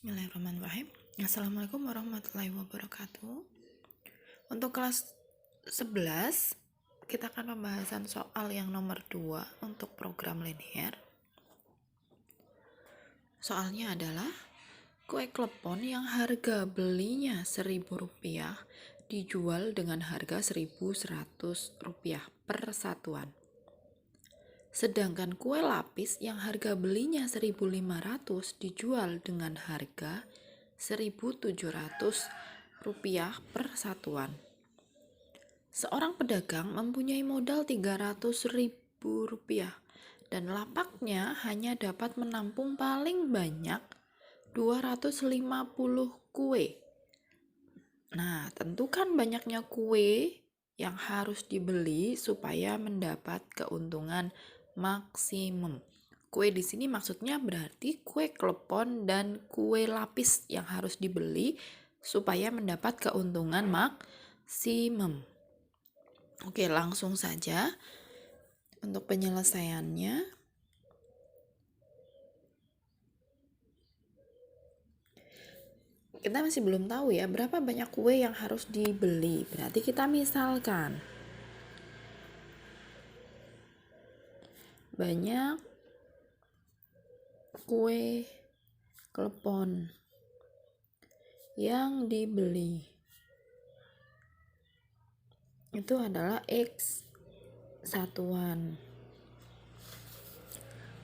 Bismillahirrahmanirrahim. Assalamualaikum warahmatullahi wabarakatuh. Untuk kelas 11, kita akan pembahasan soal yang nomor 2 untuk program linear. Soalnya adalah kue klepon yang harga belinya Rp1.000 dijual dengan harga Rp1.100 per satuan. Sedangkan kue lapis yang harga belinya Rp1.500 dijual dengan harga Rp1.700 per satuan. Seorang pedagang mempunyai modal Rp300.000 dan lapaknya hanya dapat menampung paling banyak 250 kue. Nah, tentukan banyaknya kue yang harus dibeli supaya mendapat keuntungan maksimum. Kue di sini maksudnya berarti kue klepon dan kue lapis yang harus dibeli supaya mendapat keuntungan maksimum. Oke, langsung saja untuk penyelesaiannya. Kita masih belum tahu ya berapa banyak kue yang harus dibeli. Berarti kita misalkan banyak kue klepon yang dibeli itu adalah X satuan.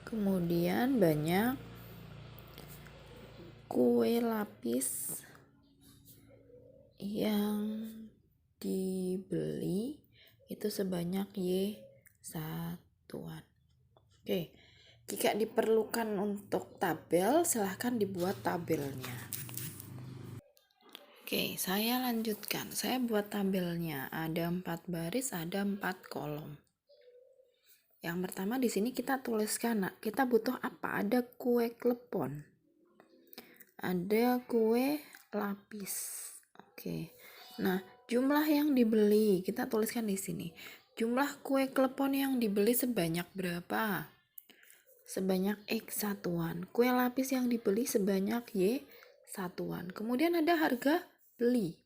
Kemudian banyak kue lapis yang dibeli itu sebanyak Y satuan. Oke, jika diperlukan untuk tabel, silahkan dibuat tabelnya. Oke, saya lanjutkan. Saya buat tabelnya. Ada 4 baris, ada 4 kolom. Yang pertama di sini kita tuliskan, kita butuh apa? Ada kue klepon. Ada kue lapis. Oke. Nah, jumlah yang dibeli kita tuliskan di sini. Jumlah kue klepon yang dibeli sebanyak berapa? Sebanyak X satuan. Kue lapis yang dibeli sebanyak Y satuan. Kemudian ada harga beli.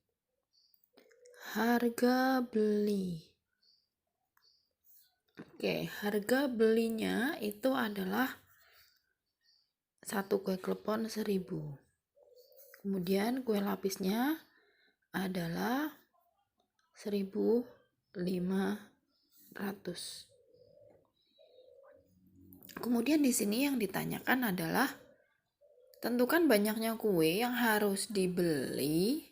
Harga beli. Oke, harga belinya itu adalah satu kue klepon 1.000. Kemudian kue lapisnya adalah 1.500. Kemudian di sini yang ditanyakan adalah tentukan banyaknya kue yang harus dibeli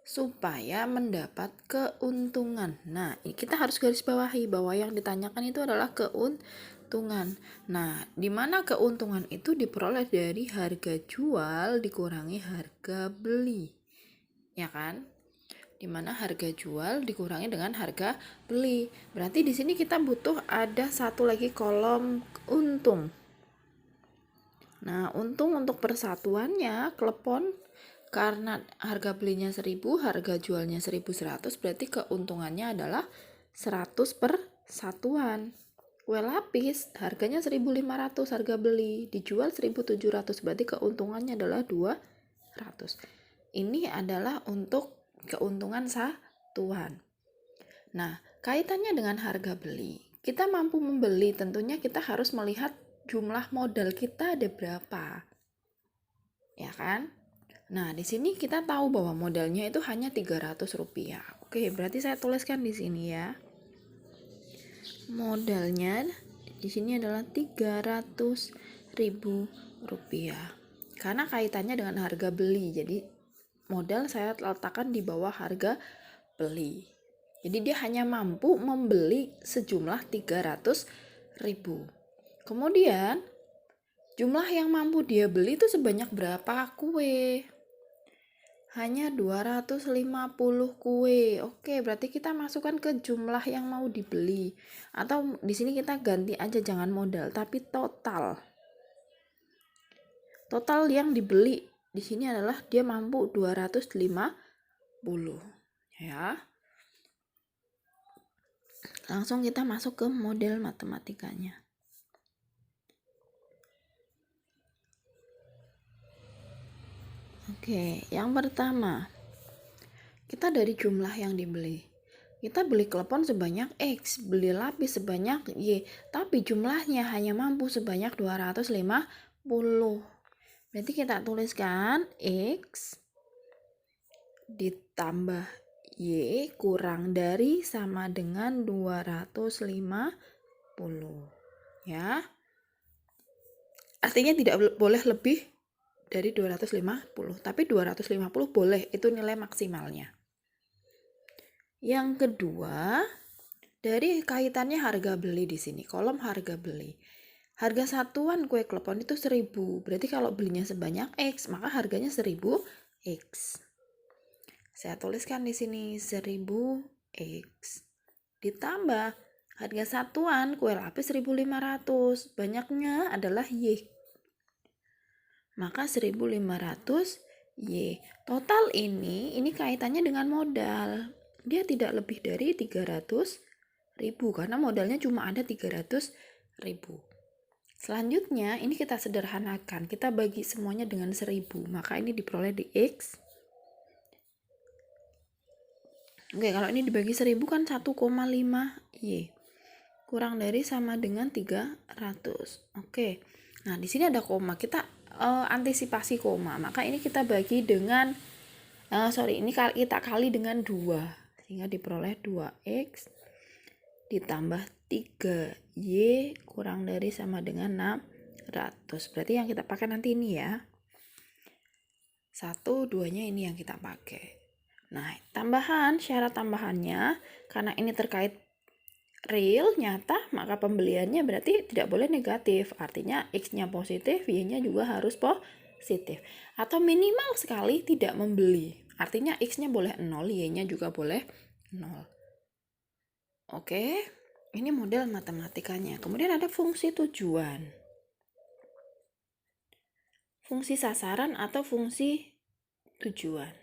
supaya mendapat keuntungan. Nah, ini kita harus garis bawahi bahwa yang ditanyakan itu adalah keuntungan. Nah, di mana keuntungan itu diperoleh dari harga jual dikurangi harga beli. Ya kan? Di mana harga jual dikurangi dengan harga beli. Berarti di sini kita butuh ada satu lagi kolom untung. Nah, untung untuk persatuannya klepon karena harga belinya 1.000, harga jualnya 1.100, berarti keuntungannya adalah 100 per satuan. Kue lapis harganya 1.500 harga beli, dijual 1.700, berarti keuntungannya adalah 200. Ini adalah untuk keuntungan satuan. Nah, kaitannya dengan harga beli. Kita mampu membeli, tentunya kita harus melihat jumlah modal kita ada berapa. Ya kan? Nah, di sini kita tahu bahwa modalnya itu hanya Rp300. Oke, berarti saya tuliskan di sini ya. Modalnya di sini adalah Rp300.000. Karena kaitannya dengan harga beli. Jadi modal saya letakkan di bawah harga beli. Jadi dia hanya mampu membeli sejumlah 300.000. Kemudian jumlah yang mampu dia beli itu sebanyak berapa kue? Hanya 250 kue. Oke, berarti kita masukkan ke jumlah yang mau dibeli. Atau di sini kita ganti aja jangan modal, tapi total. Total yang dibeli di sini adalah dia mampu 250. Ya. Langsung kita masuk ke model matematikanya. Oke, yang pertama, kita dari jumlah yang dibeli. Kita beli klepon sebanyak X, beli lapis sebanyak Y, tapi jumlahnya hanya mampu sebanyak 250. Berarti kita tuliskan X ditambah Y kurang dari sama dengan 250. Ya. Artinya tidak boleh lebih dari 250, tapi 250 boleh, itu nilai maksimalnya. Yang kedua, dari kaitannya harga beli di sini, kolom harga beli. Harga satuan kue klepon itu 1000. Berarti kalau belinya sebanyak X, maka harganya 1000 X. Saya tuliskan di sini 1000 X. Ditambah harga satuan kue lapis 1500. Banyaknya adalah Y. Maka 1500 Y. Total ini kaitannya dengan modal. Dia tidak lebih dari 300.000 karena modalnya cuma ada 300.000. Selanjutnya ini kita sederhanakan, kita bagi semuanya dengan 1000, maka ini diperoleh di X. Oke, kalau ini dibagi 1000 kan 1,5 Y. Kurang dari sama dengan 300. Oke. Nah, di sini ada koma. Kita antisipasi koma. Maka ini kita bagi dengan ini kita kali dengan 2. Sehingga diperoleh 2X ditambah 3Y kurang dari sama dengan 600. Berarti yang kita pakai nanti ini ya. 1, 2-nya ini yang kita pakai. Nah, syarat tambahannya, karena ini terkait real, nyata, maka pembeliannya berarti tidak boleh negatif. Artinya X-nya positif, Y-nya juga harus positif. Atau minimal sekali tidak membeli. Artinya X-nya boleh 0, Y-nya juga boleh 0. Oke, ini model matematikanya. Kemudian ada fungsi tujuan. Fungsi sasaran atau fungsi tujuan.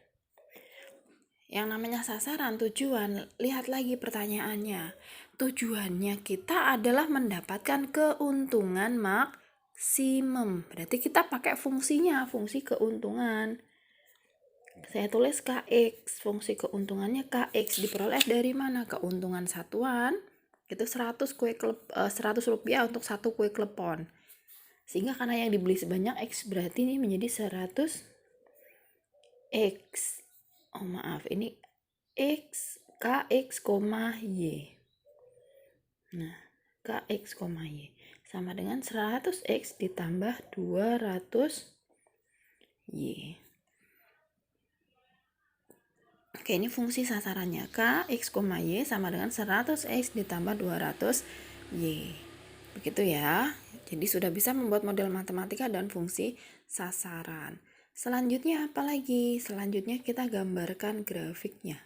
Yang namanya sasaran, tujuan, lihat lagi pertanyaannya. Tujuannya kita adalah mendapatkan keuntungan maksimum. Berarti kita pakai fungsinya, fungsi keuntungan. Saya tulis KX, fungsi keuntungannya KX diperoleh dari mana? Keuntungan satuan itu 100 rupiah untuk satu kue klepon. Sehingga karena yang dibeli sebanyak X, berarti ini menjadi 100 X. Oh maaf, ini X, KX, Y. Nah, KX, Y sama dengan 100X ditambah 200 Y. Oke, ini fungsi sasarannya. KX, Y sama dengan 100X ditambah 200 Y. Begitu ya. Jadi sudah bisa membuat model matematika dan fungsi sasaran. Selanjutnya apa lagi? Selanjutnya kita gambarkan grafiknya.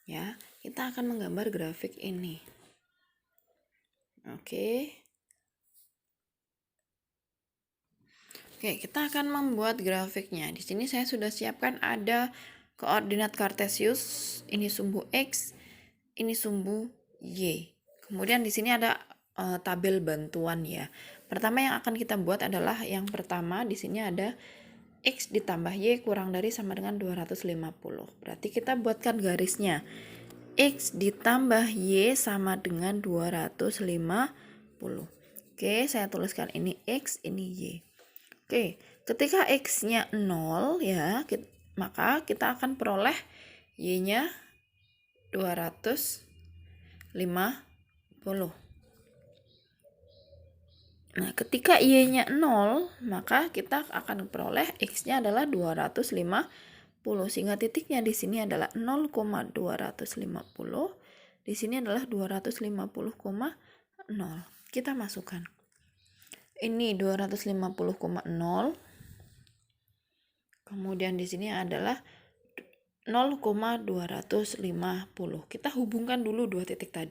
Ya, kita akan menggambar grafik ini. Oke. Oke, kita akan membuat grafiknya. Di sini saya sudah siapkan ada koordinat kartesius, ini sumbu X, ini sumbu Y. Kemudian di sini ada tabel bantuan ya. Pertama yang akan kita buat adalah yang pertama di sini ada X ditambah Y kurang dari sama dengan 250. Berarti kita buatkan garisnya. X ditambah Y sama dengan 250. Oke, saya tuliskan ini X, ini Y. Oke, ketika X-nya 0 ya, maka kita akan peroleh Y-nya 250. Nah, ketika Y-nya 0, maka kita akan peroleh X-nya adalah 250. Sehingga titiknya di sini adalah 0,250. Di sini adalah 250,0. Kita masukkan. Ini 250,0. Kemudian di sini adalah 0,250. Kita hubungkan dulu dua titik tadi.